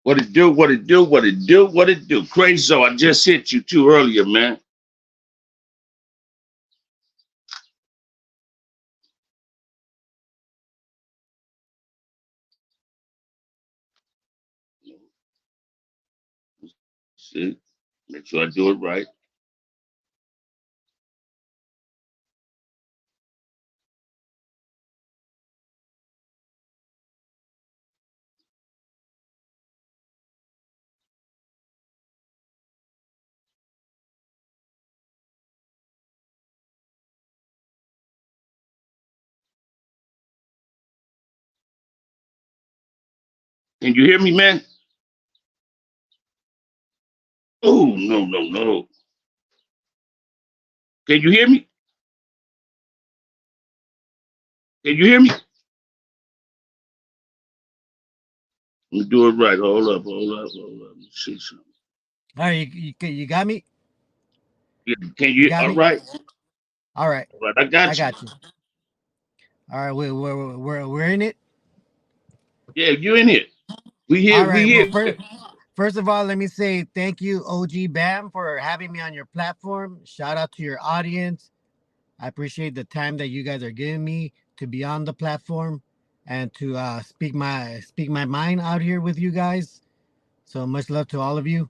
What it do? What it do? What it do? What it do? Crazy. I just hit you too earlier, man. See, make sure I do it right. Can you hear me, man? Oh no, no, no. Can you hear me? Can you hear me? Let me do it right. Hold up, hold up, hold up. Let me see something. All right, you got me. Yeah, can You you? got All me. right, All right, all right. I I got you. got you. All right, we're in it. Yeah, you in here? We All here. We right. Well, here. first of all, let me say thank you, OG Bam, for having me on your platform. Shout out to your audience. I appreciate the time that you guys are giving me to be on the platform and to speak my mind out here with you guys. So much love to all of you.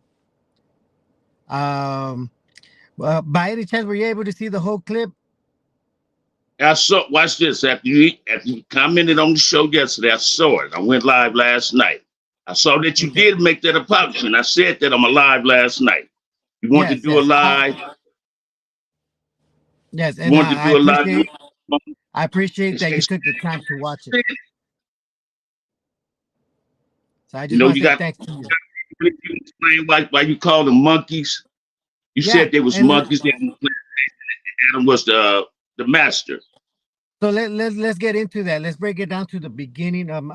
Um, well, by any chance, were you able to see the whole clip? I saw. Watch this. After you commented on the show yesterday, I saw it. I went live last night. I saw that you Okay. did make that apology, and I said that I'm alive last night. You want to Yes, do a yes, live? yes, You and want to I do a live? appreciate that you It's- took the time to watch it. So I You just know, want to you say got thanks to you. you explain why you call them monkeys. You Yeah, said they was and monkeys. That Adam was the master. so let's get into that. Let's break it down to the beginning of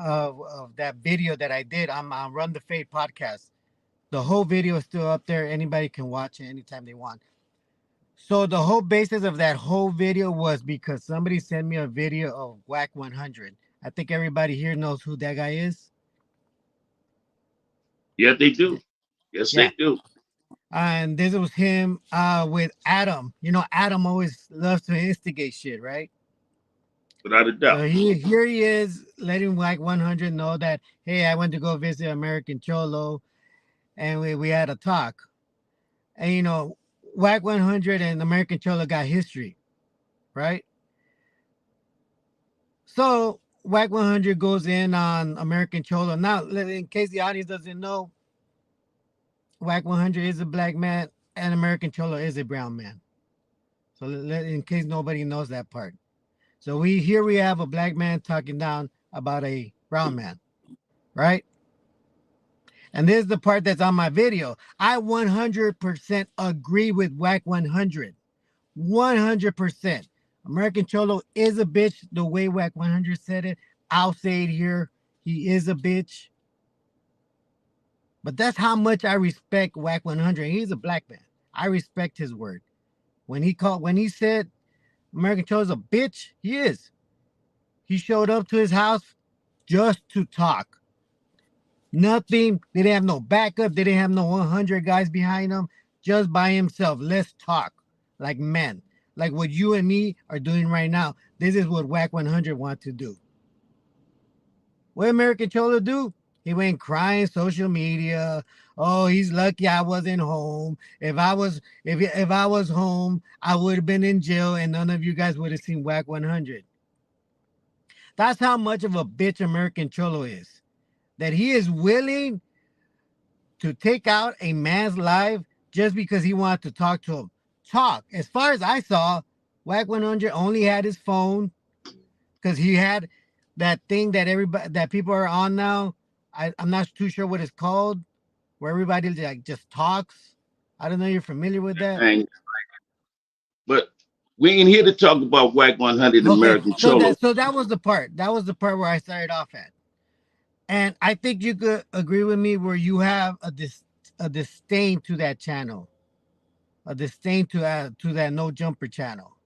that video that I did on Run the Fade podcast. The whole video is still up there. Anybody can watch it anytime they want. So the whole basis of that whole video was because somebody sent me a video of Whack 100. I think everybody here knows who that guy is. Yeah, they do. Yes, they Yeah. do. And this was him with Adam. You know, Adam always loves to instigate shit, right? Without a So doubt. here he is letting Whack 100 know that, hey, I went to go visit American Cholo and we had a talk. And you know, Whack 100 and American Cholo got history, right? So Whack 100 goes in on American Cholo. Now, in case the audience doesn't know, Whack 100 is a black man and American Cholo is a brown man. So in case nobody knows that part. So we have a black man talking down about a brown man, right? And this is the part that's on my video. I 100% agree with Whack 100. 100%. American Cholo is a bitch the way Whack 100 said it. I'll say it here. He is a bitch. But that's how much I respect Whack 100. He's a black man. I respect his word. When he said American Cholo's a bitch, he is. He showed up to his house just to talk. Nothing. They didn't have no backup. They didn't have no 100 guys behind him. Just by himself. Let's talk like men. Like what you and me are doing right now. This is what Whack 100 want to do. What American Cholo do? He went crying social media. Oh, he's lucky I wasn't home. If I was home, I would have been in jail and none of you guys would have seen Whack 100. That's how much of a bitch American Cholo is. That he is willing to take out a man's life just because he wanted to talk to him. Talk. As far as I saw, Whack 100 only had his phone because he had that thing that people are on now. I'm not too sure what it's called, where everybody like just talks. I don't know. You're familiar with that? And but we ain't here to talk about Whack 100 Okay. American So Cholo. that was the part. That was the part where I started off at. And I think you could agree with me where you have a disdain to that channel, a disdain to that no jumper channel,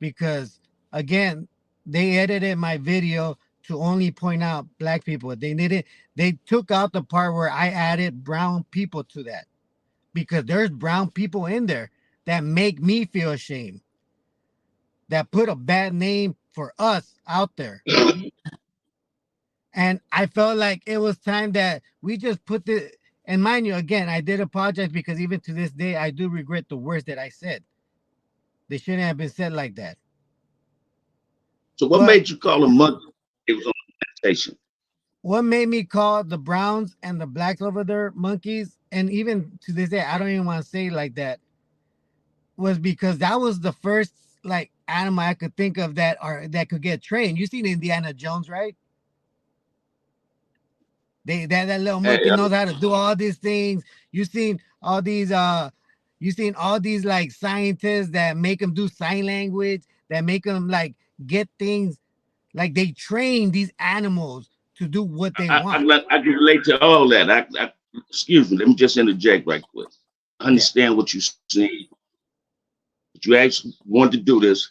because again, they edited my video to only point out black people. They didn't. They took out the part where I added brown people to that, because there's brown people in there that make me feel ashamed, that put a bad name for us out there. And I felt like it was time that we just put the, and mind you, again, I did apologize, because even to this day, I do regret the words that I said. They shouldn't have been said like that. So what But made you call them monkey? It was on the plantation. what made me call the browns and the blacks over there monkeys, and even to this day, I don't even want to say it like that, was because that was the first like animal I could think of that are that could get trained. You seen Indiana Jones, right? That little monkey Hey, knows how to do all these things. You seen all these you seen all these like scientists that make them do sign language, that make them like get things, like they train these animals to do what they want. I can relate to all that. Excuse me, let me just interject right quick. I Yeah. understand what you're saying, but you actually want to do this.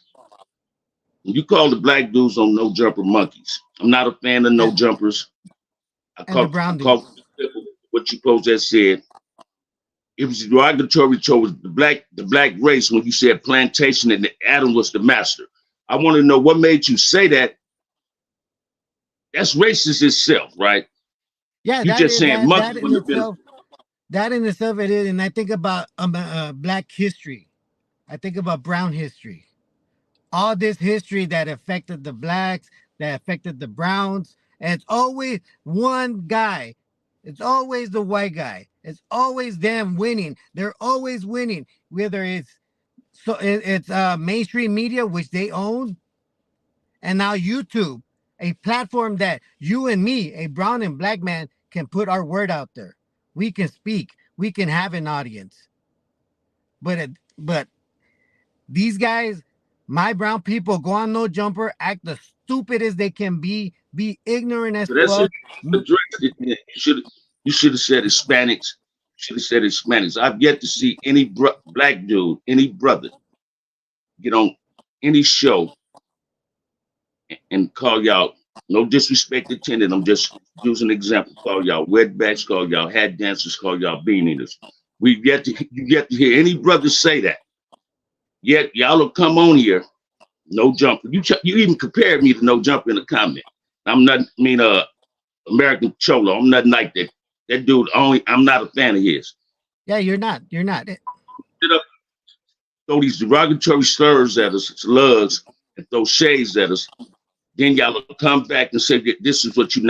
You call the black dudes on no jumper monkeys. I'm not a fan of no And, jumpers. and the I brown caught dudes. what you supposed to have said. It was derogatory towards the black race when you said plantation and Adam was the master. I want to know what made you say that. That's racist itself, right? Yeah, You that just is saying that monkey in wouldn't have been. itself. That in itself it is, and I think about black history. I think about brown history. All this history that affected the blacks, that affected the browns, and it's always one guy. It's always the white guy. It's always them winning. They're always winning, whether it's it's mainstream media, which they own, and now YouTube, a platform that you and me, a brown and black man, can put our word out there. We can speak. We can have an audience. But these guys, my brown people, go on no jumper, act the stupid as they can be ignorant as So that's it. fuck. Addressed it. You should have said Hispanics. You should have said Hispanics. I've yet to see any black dude, any brother, get on any show and call y'all. No disrespect intended. I'm just using an example. Call y'all wetbacks. Call y'all hat dancers. Call y'all bean eaters. You yet to hear any brother say that. Yet y'all will come on here, no jumper. You even compared me to no jumper in the comment. I'm not. I mean, American Cholo. I'm nothing like that. That dude only. I'm not a fan of his. Yeah, you're not. You're not. Throw these derogatory slurs at us, slugs, and throw shades at us. Then y'all will come back and say that this is what you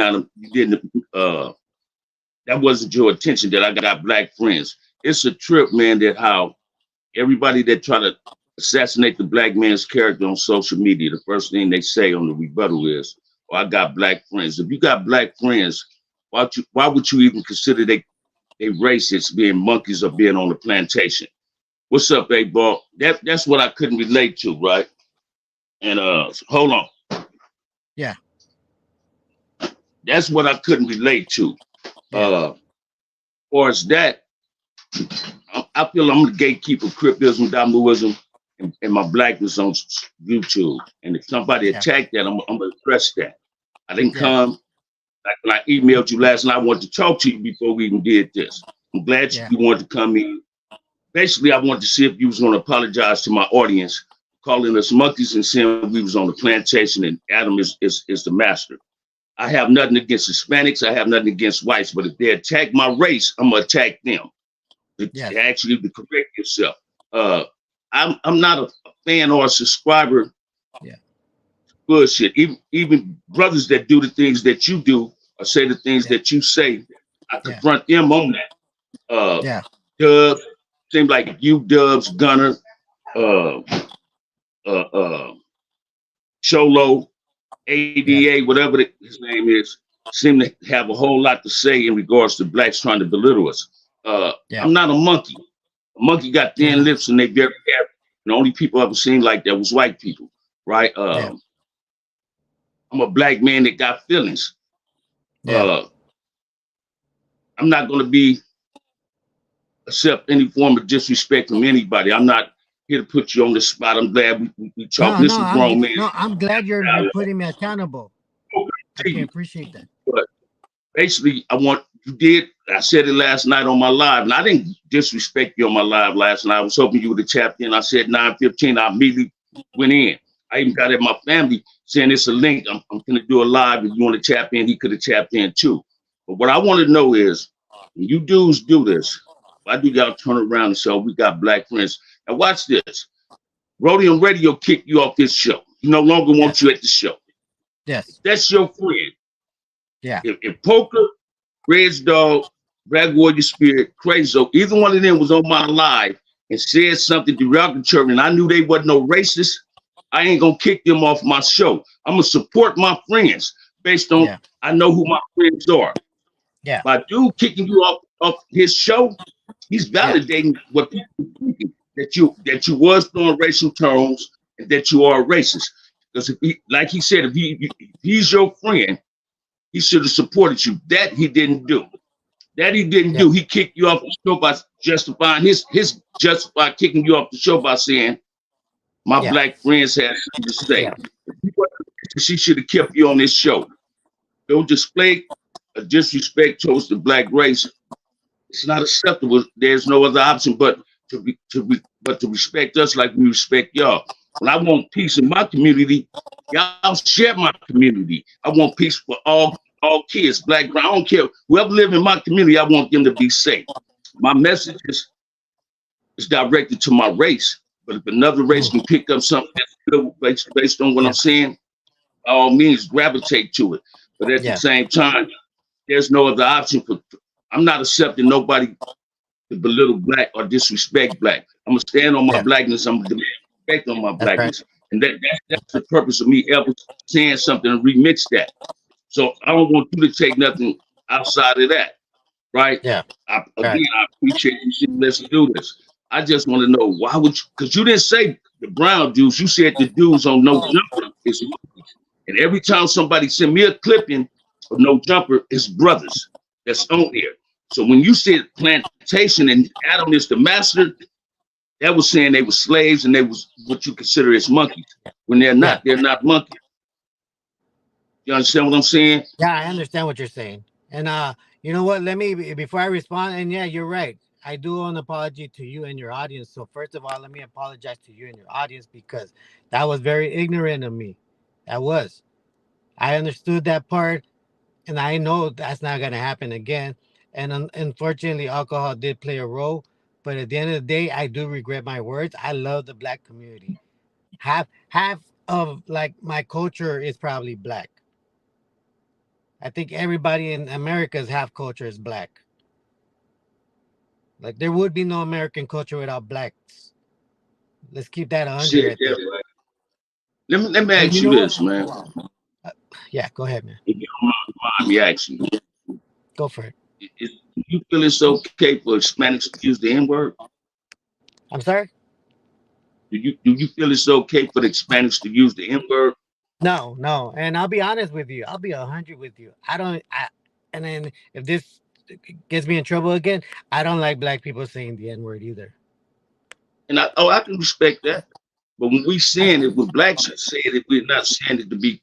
didn't. That wasn't your attention. That I got black friends. It's a trip, man. That how everybody that try to assassinate the black man's character on social media, the first thing they say on the rebuttal is, "Oh, I got black friends." If you got black friends, why would you even consider they racist being monkeys or being on the plantation? What's up, A-Ball? That's what I couldn't relate to, right? And hold on. Yeah. That's what I couldn't relate to. Yeah. Or as that, I feel I'm the gatekeeper of Crippism, Damuism, and my blackness on YouTube. And if somebody Yeah. attacked that, I'm gonna address that. I didn't Yeah. come. Like when I emailed you last night, I wanted to talk to you before we even did this. I'm glad Yeah. you wanted to come in. Basically, I wanted to see if you was going to apologize to my audience, calling us monkeys and saying we was on the plantation and Adam is the master. I have nothing against Hispanics. I have nothing against whites. But if they attack my race, I'm gonna attack them. Yes. Actually, to correct yourself. I'm not a fan or a subscriber. Yeah. Bullshit. Even brothers that do the things that you do or say the things Yeah. that you say, I Yeah. confront them on that. Yeah. Dub, seems like you, Dubs, Gunner, uh, Cholo, Yeah. ADA, whatever his name is, seem to have a whole lot to say in regards to blacks trying to belittle us. Yeah. I'm not a monkey. A monkey got You're thin not. lips and they very happy. And the only people I've ever seen like that was white people, right? Yeah. I'm a black man that got feelings. Yeah. Uh, I'm not going to be accept any form of disrespect from anybody. I'm not here to put you on the spot. I'm glad we talking. No, This no, is grown man. I'm glad you're putting me accountable. I to can you. appreciate that. But basically, I want you did. I said it last night on my live, and I didn't disrespect you on my live last night. I was hoping you would have tapped in. I said 9:15. I immediately went in. I even got at my family saying it's a link. I'm going to do a live. If you want to tap in, he could have tapped in too. But what I want to know is, when you dudes do this, why do y'all turn around and say, oh, we got black friends? Now watch this. Rodeo Radio kicked you off his show. He no longer wants Yes. you at the show. Yes. That's your friend. Yeah. If Poker, Red's Dog, Black Warrior Spirit, Crazo, either one of them was on my live and said something derogatory, and I knew they wasn't no racist, I ain't gonna kick them off my show. I'm gonna support my friends based on Yeah. I know who my friends are. Yeah. By dude kicking you off his show, he's Yeah. validating what people are thinking, that you was throwing racial terms and that you are a racist. Because if he, like he said, if he's your friend, he should have supported you. That he didn't do. That he didn't Yeah. do. He kicked you off the show by justifying his justify kicking you off the show by saying my Yeah. black friends had something to say. Yeah. She should have kept you on this show. Don't display a disrespect towards the black race. It's not acceptable. There's no other option but to respect us like we respect y'all. When I want peace in my community, y'all share my community. I want peace for all kids, black, brown. I don't care. Whoever live in my community, I want them to be safe. My message is directed to my race. But if another race can pick up something that's based on what Yeah. I'm saying, by all means, gravitate to it. But at the Yeah. same time, there's no other option for. I'm not accepting nobody to belittle black or disrespect black. I'm gonna stand on my Yeah. blackness. I'm gonna demand respect on my That's right. blackness, and that's the purpose of me ever saying something and remix that. So I don't want you to take nothing outside of that, right? Yeah. Again, Right. I appreciate you saying let's do this. I just want to know why would you? Because you didn't say the brown dudes. You said the dudes on No Jumper is monkeys. And every time somebody send me a clipping of No Jumper, it's brothers that's on there. So when you said plantation and Adam is the master, that was saying they were slaves and they was what you consider as monkeys. When they're Yeah. not, they're not monkeys. You understand what I'm saying? Yeah. I understand what you're saying. And you know what? Let me before I respond. And yeah, you're right. I do owe an apology to you and your audience. So first of all, let me apologize to you and your audience because that was very ignorant of me. That was. I understood that part, and I know that's not gonna happen again. And unfortunately, alcohol did play a role. But at the end of the day, I do regret my words. I love the black community. Half of like my culture is probably black. I think everybody in America's half culture is black. Like there would be no American culture without blacks. Let's keep that 100 Shit, right yeah, there. right. Let me And ask you you know what? this, man. Yeah, go ahead, man. If you don't mind me asking Go for it. you, do you feel it's okay for Hispanics to use the N-word? I'm sorry. Do you feel it's okay for the Hispanics to use the N-word? No, no. And I'll be honest with you. I'll be 100 with you. I don't. And then if this gets me in trouble again, I don't like black people saying the N word either. And I can respect that. But when we I, saying it, when blacks are saying it, we're not saying it to be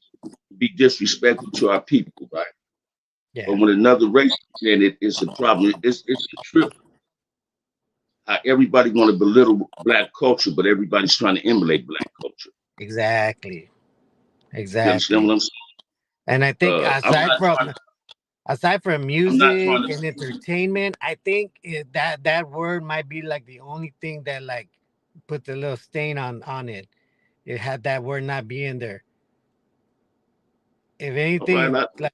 disrespectful to our people, right? yeah, But when another race is saying it, it's a problem. It's a trip. How everybody want to belittle black culture, but everybody's trying to emulate black culture. exactly, You understand exactly. what I'm saying? And I think aside from I'm not trying music to. and entertainment, I think that word might be like the only thing that like puts a little stain on it. It had that word not being there. If All right, anything, like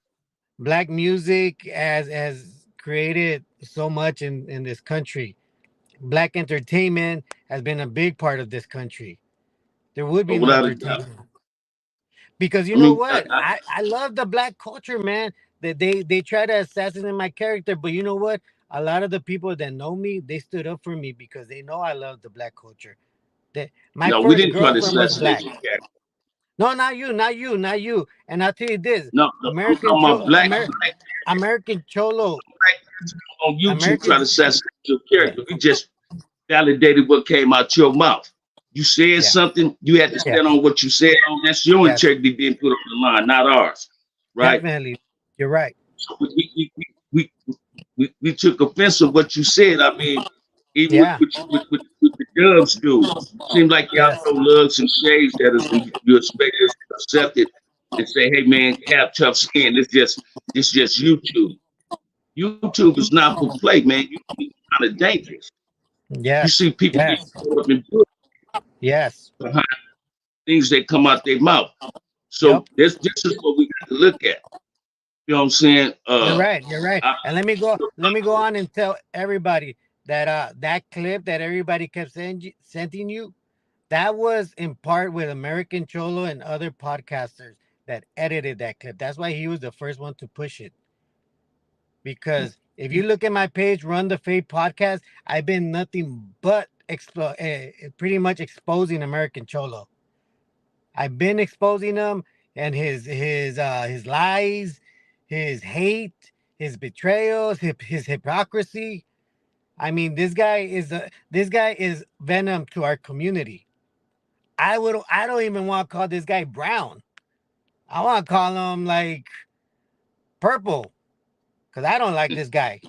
black music has created so much in this country. Black entertainment has been a big part of this country. There would be no without a doubt. entertainment because you I know mean, what? I love the black culture, man. That they try to assassinate my character, but you know what? A lot of the people that know me, they stood up for me because they know I love the black culture. My no, we first didn't try to girlfriend was assassinate black. your character. No, not you, not you, not you. And I'll tell you this: No, no, I'm American talking about American Cholo, on YouTube try American, to assassinate your yeah, character. We just validated what came out your mouth. You said yeah, something, you had to yeah, stand on what you said on. That's your yes, integrity being put on the line, not ours. right? Definitely. You're right. So we took offense of what you said. I mean, even Yeah. with the Dubs do, seem like y'all Yes. throw lugs and shades at us, and you expect us to accept it and say, "Hey, man, have tough skin. This just YouTube. YouTube is not for play, man. YouTube is kind of dangerous. You Yes. see people get Yes. caught up in bullshit Yes. behind things that come out their mouth. So Yep. this is what we got to look at. You know what I'm saying? You're right. You're right. I, And let me go on and tell everybody that that clip that everybody kept sending you, that was in part with American Cholo and other podcasters that edited that clip. That's why he was the first one to push it. Because if you look at my page, Run the Fade podcast, I've been nothing but pretty much exposing American Cholo. I've been exposing him and his lies, his hate, his betrayals, his hypocrisy. I mean, this guy is venom to our community. I don't even want to call this guy brown. I want to call him like purple because I don't like this guy.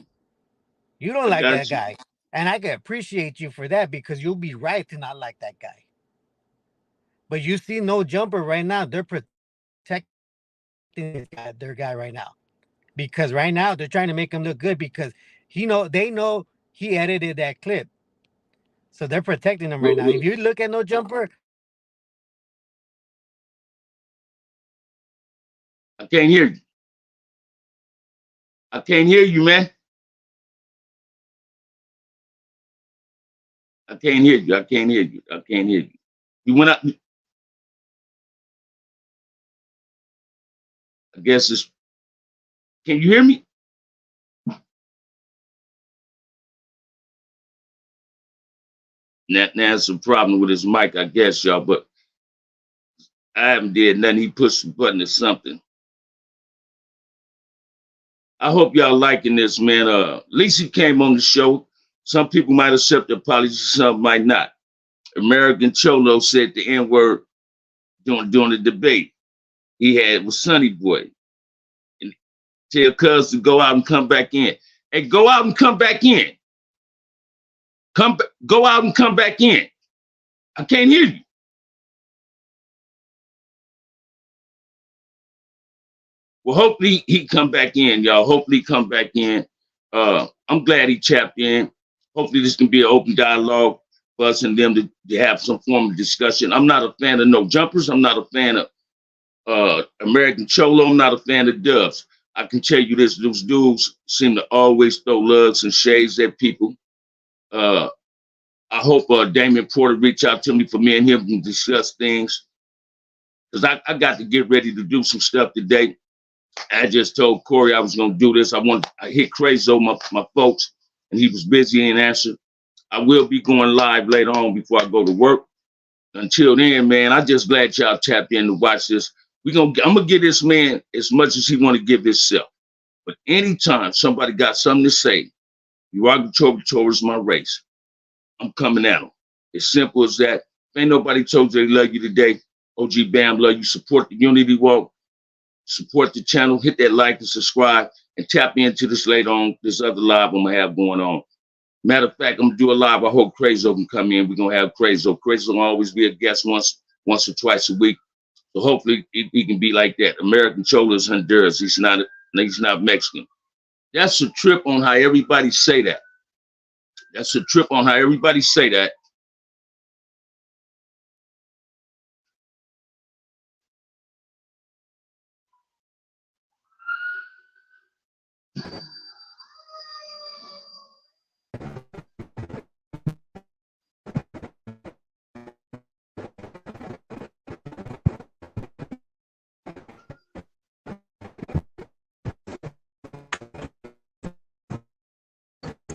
You don't I like that got you. guy. And I can appreciate you for that because you'll be right to not like that guy. But you see no jumper right now. They're protecting their guy right now. Because right now they're trying to make him look good because they know he edited that clip. So they're protecting him right Look, now. If look, you look at no jumper, I can't hear you. I can't hear you, man. I can't hear you. I can't hear you. I can't hear you. You went up. I guess it's. Can you hear me? Now it's a problem with his mic, I guess, y'all. But I haven't did nothing. He pushed the button or something. I hope y'all liking this, man. At least he came on the show. Some people might accept the apology, some might not. American Cholo said the N word during the debate he had with Sonny Boy. And tell Cuz to go out and come back in. Hey, go out and come back in. Go out and come back in. I can't hear you. Well, hopefully he come back in, y'all. Hopefully he come back in. I'm glad he tapped in. Hopefully this can be an open dialogue for us and them to have some form of discussion. I'm not a fan of no jumpers. I'm not a fan of American Cholo. I'm not a fan of Dubs. I can tell you this: those dudes seem to always throw lugs and shades at people. Uh, I hope Damian Porter reach out to me for me and him to discuss things because I got to get ready to do some stuff today. I just told Corey I was gonna do this. I hit crazy over my folks, and he was busy and answered. I will be going live later on before I go to work. Until then, man, I just glad y'all tapped in to watch this. I'm gonna give this man as much as he want to give himself. But anytime somebody got something to say, derogatory towards my race, I'm coming at them. As simple as that. If ain't nobody told you they love you today, OG Bam love you. Support the Unity Walk. Support the channel, hit that like and subscribe, and tap into this later on, this other live I'm gonna have going on. Matter of fact, I'm gonna do a live. I hope Crazo can come in. We're gonna have Crazo. Crazo will always be a guest once or twice a week. So hopefully he can be like that. American Cholo is Honduras. He's not Mexican. That's a trip on how everybody say that. That's a trip on how everybody say that.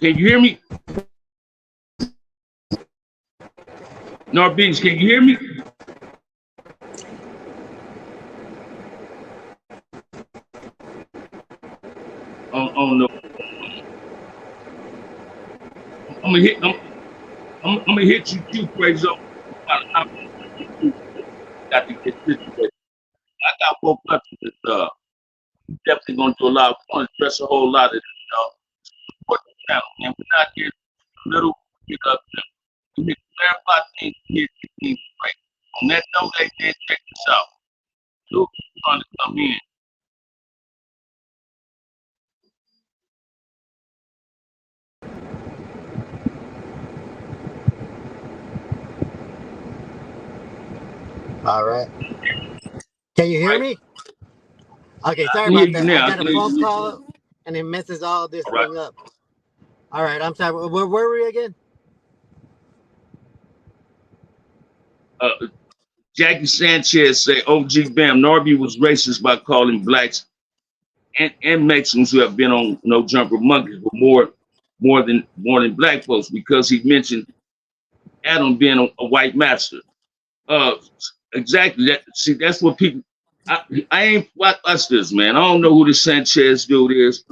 Can you hear me? Norbeez, can you hear me? Oh no. I'm gonna hit. I'm gonna hit you too, Crazo. Got to get situated. I got woke up to this. definitely gonna do a lot. We want to address a whole lot of support the channel, man. We're not here little get up there. We need to clarify things here, get things straight. On that note, hey man, check this out. Luke is trying to come in. All right. Can you hear Right? me? Okay, I sorry can hear about you that. I now. I got can a hear phone you. call and it messes all this All right. thing up. All right, I'm sorry. Where were we again? Jackie Sanchez say OG Bam Norby was racist by calling blacks and Mexicans who have been on No Jumper Monkeys for more than black folks because he mentioned Adam being a white master. Uh, exactly. That's what people. I ain't watch this, man. I don't know who this Sanchez dude is.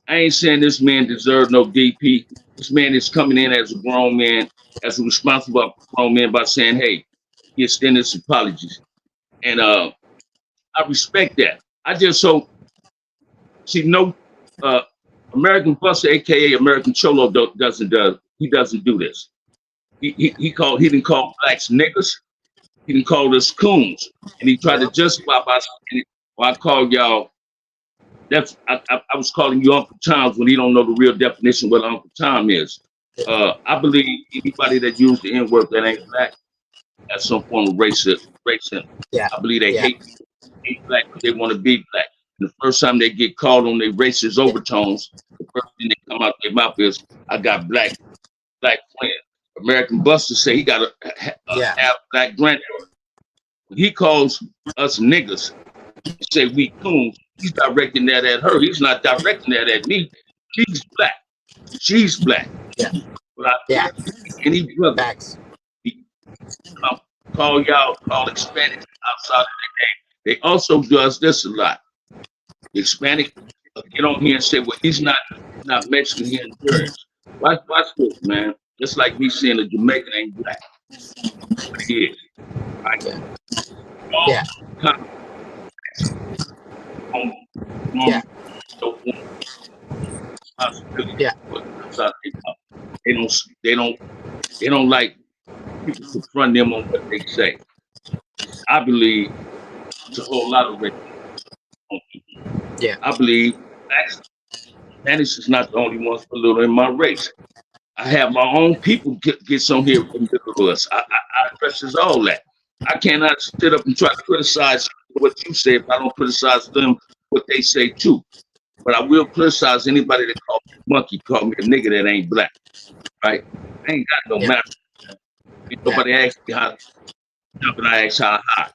I ain't saying this man deserves no DP. This man is coming in as a grown man, as a responsible grown man by saying, "Hey, he extended his apologies," and I respect that. I just so see no uh, American Buster, aka American Cholo, doesn't do this. He didn't call blacks niggas. He didn't call us coons, and he tried to Yep. justify by saying, "Well, I called y'all." I was calling you Uncle Tom's when he don't know the real definition of what Uncle Tom is. I believe anybody that used the N word that ain't black has some form of racism. Yeah. I believe they Yeah. hate black because they want to be black. And the first time they get called on their racist Yeah. overtones, the first thing that come out their mouth is, "I got black friends." American Buster say he got a Yeah. half black granddaughter. When he calls us niggas, he say we coons. He's directing that at her. He's not directing that at me. She's black. She's black. Yeah. But I Yeah. any brother Facts. he call y'all, call Hispanics outside of the name. They also does this a lot. The Hispanic get on here and say, well, he's not Mexican, he Honduras. Watch this, man. Just like me saying a Jamaican ain't black. But he is. Right? Yeah. All Yeah. kind of Yeah. normal responsibility Yeah. what comes out of their mouth. They don't they don't they don't like people confront them on what they say. I believe it's a whole lot of racism on people. Yeah. I believe blacks, Spanish is not the only ones polluting my race. I have my own people gets on here in the middle of us. I addresses all that. I cannot sit up and try to criticize what you say if I don't criticize them what they say too. But I will criticize anybody that call me a monkey, call me a nigga that ain't black, right? I ain't got no Yeah. matter. Yeah. Nobody asked me how jumping, I asked how high.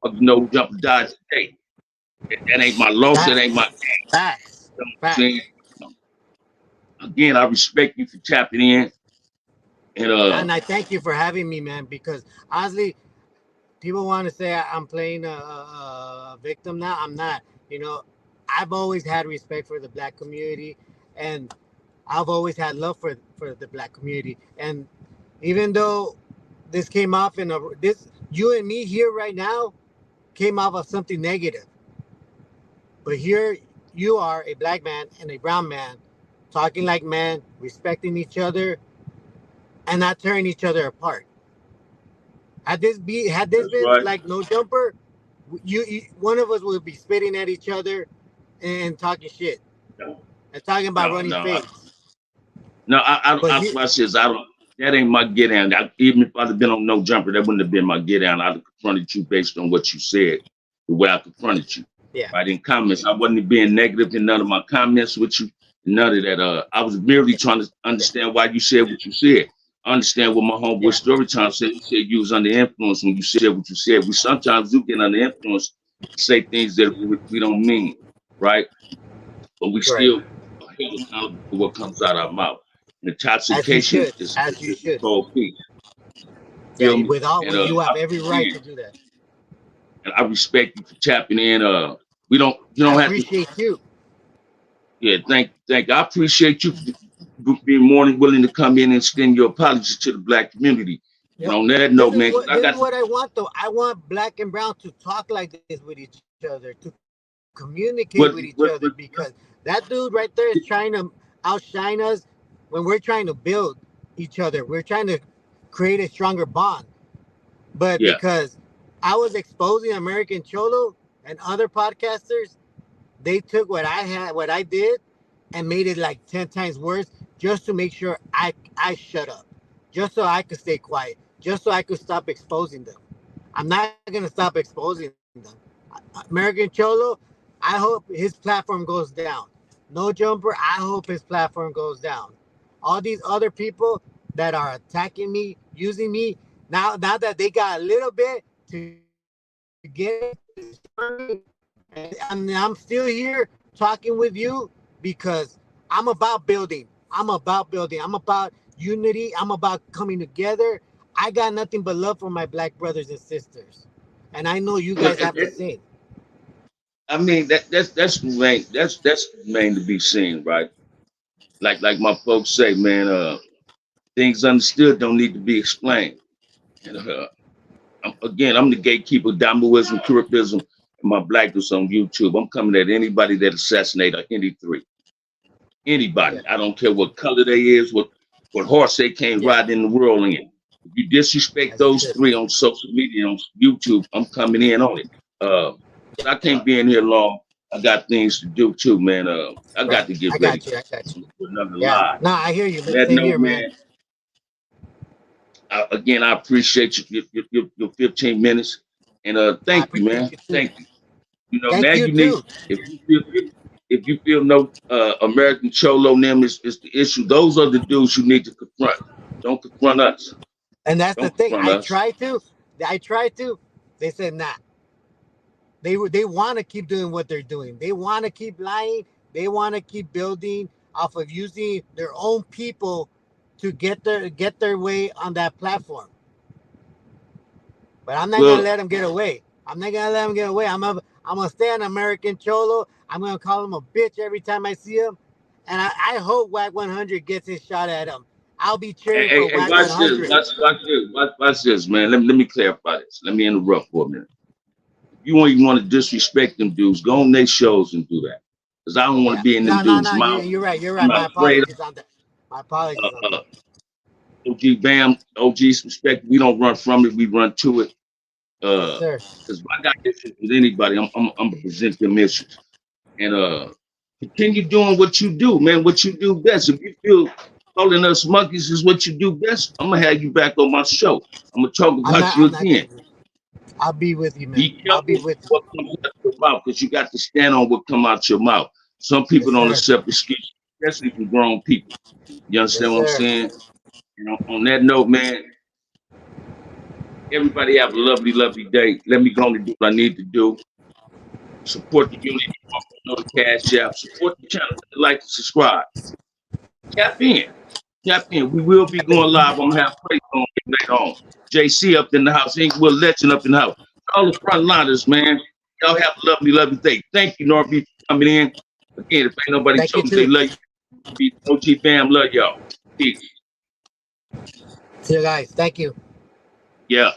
You know, jumping died today. That ain't my loss. That ain't my Facts. Facts. game. Facts. Again, I respect you for tapping in. And And I thank you for having me, man, because honestly, people want to say I'm playing a victim now. I'm not. You know, I've always had respect for the black community, and I've always had love for the black community. And even though this came off in a this you and me here right now came off of something negative, but here you are a black man and a brown man talking like men, respecting each other, and not tearing each other apart. Had this that's been right. like no jumper, you one of us would be spitting at each other and talking shit No, and talking about no, running no. face. But I, here, I says I don't. That ain't my get down. Even if I'd have been on no jumper, that wouldn't have been my get down. I'd have confronted you based on what you said, the way I confronted you. yeah, Right in comments, I wasn't being negative in none of my comments with you. None of that. I was merely trying to yeah, understand why you said what you said. I understand what my homeboy yeah, Storytime said. He said you was under influence when you said what you said. We sometimes do get under influence, say things that we don't mean, right? But we right. still are held accountable for what comes out of our mouth. And As you intoxication should, is as you a should. cold piece. Yeah, Feel me? And you have I, every right again, to do that. and I respect you for tapping in. You I don't have to. appreciate you. Yeah, thank. I appreciate you being more than willing to come in and extend your apologies to the black community. And Yep. on that note, man, 'cause I This is got what I want though. I want black and brown to talk like this with each other, to communicate What with each what other what, because that dude right there is trying to outshine us when we're trying to build each other. We're trying to create a stronger bond. But yeah. because I was exposing American Cholo and other podcasters, they took what I had, what I did, and made it like 10 times worse, just to make sure I shut up, just so I could stay quiet, just so I could stop exposing them. I'm not gonna stop exposing them. American Cholo, I hope his platform goes down. No Jumper, I hope his platform goes down. All these other people that are attacking me, using me, now that they got a little bit to get me to destroy me, and I'm still here talking with you because I'm about building. I'm about unity. I'm about coming together. I got nothing but love for my black brothers and sisters, and I know you Well, guys have the same. I mean that's the main to be seen, right? Like my folks say, man. Things understood don't need to be explained. And again, I'm the gatekeeper, Damoism, Curipism, and my blackness on YouTube. I'm coming at anybody that assassinated any three. Anybody. Yeah, I don't care what color they is, what horse they came yeah, riding in the world in. If you disrespect as it those should. three on social media, on YouTube, I'm coming in on it. But I can't be in here long. I got things to do too, man. I got Right. to get I ready got you. I got you. for another Yeah. live. No, I hear you, On man. that Same note, here, man. man, again, I appreciate your 15 minutes. And I thank you, appreciate man. you too. Thank you. You know, now Thank you you need, too. if you feel, if you feel no American Cholo them is the issue, those are the dudes you need to confront. Don't confront us. And that's the Don't thing. confront us. I tried to. They said nah. They want to keep doing what they're doing. They want to keep lying. They want to keep building off of using their own people to get their way on that platform. But I'm not gonna Well, let them get away. I'm not gonna let them get away. I'm gonna stay on American Cholo. I'm gonna call him a bitch every time I see him. And I hope Whack 100 gets his shot at him. I'll be cheering for hey, Whack watch this. 100. Watch this, man. Let me clarify this. Let me interrupt for a minute. If you want, you want to disrespect them dudes, go on their shows and do that. Because I don't want to Yeah. be in them No, no, dudes' no. mouth. You're right. You're I'm right. not My afraid apologies on that. My apologies on of that. OG Bam, OG's respect. We don't run from it, we run to it. Yes, Because sir. if I got issues with anybody, I'm gonna present them issues. And continue doing what you do, man. What you do best. If you feel calling us monkeys is what you do best, I'm gonna have you back on my show. I'm gonna talk I'm about not. you I'm not again. gonna. I'll be with you, man. Be I'll be careful with you. what comes out your mouth, because you got to stand on what come out your mouth. Some Yes, people don't sir. accept excuses, especially from grown people. You Yes, understand what I'm sir. saying? And on that note, man, everybody have a lovely, lovely day. Let me go and do what I need to do. Support the unity. Know the cash app. Support the channel. Like and subscribe. Tap in. Tap in. We will be going live. I'm gonna have praise on later on. JC up in the house. Ain't Will Legend up in the house. All the frontliners, man. Y'all have a lovely, lovely day. Thank you, Norbeez, for coming in. Again, if ain't nobody Thank you told me they too. love you, OG Bam love y'all. Peace. See you guys. Thank you. Yeah.